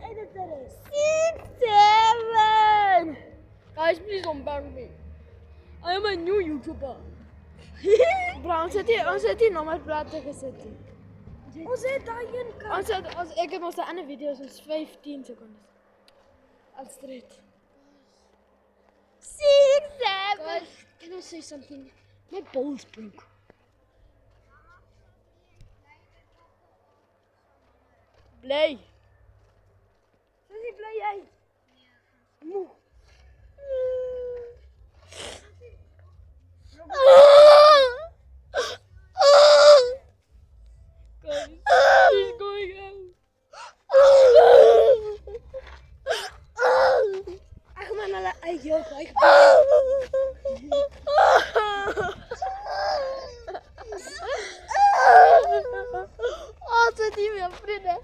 6, 7. Guys, please don't ban me. I am a new YouTuber. Bro, ons het hier nog maar platte gesit. Ons het daai een kant. Ek het ons ander video's ons 15 secondes. Alstreed. 6, 7. Guys, can I say something? My balls broke. Bly. Sissie, bly jy? Moe. Guys, he's going out. Ag man, hulle uit jou baie. Dit nie meer vriende.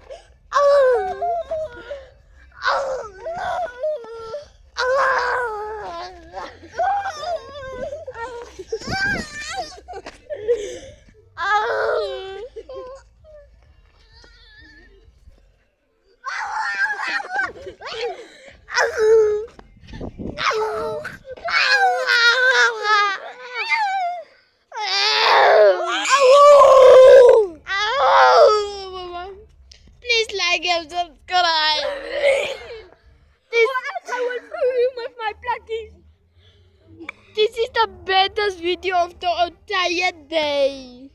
Please like and subscribe. I will film with my plugins. This is the best video of the entire day.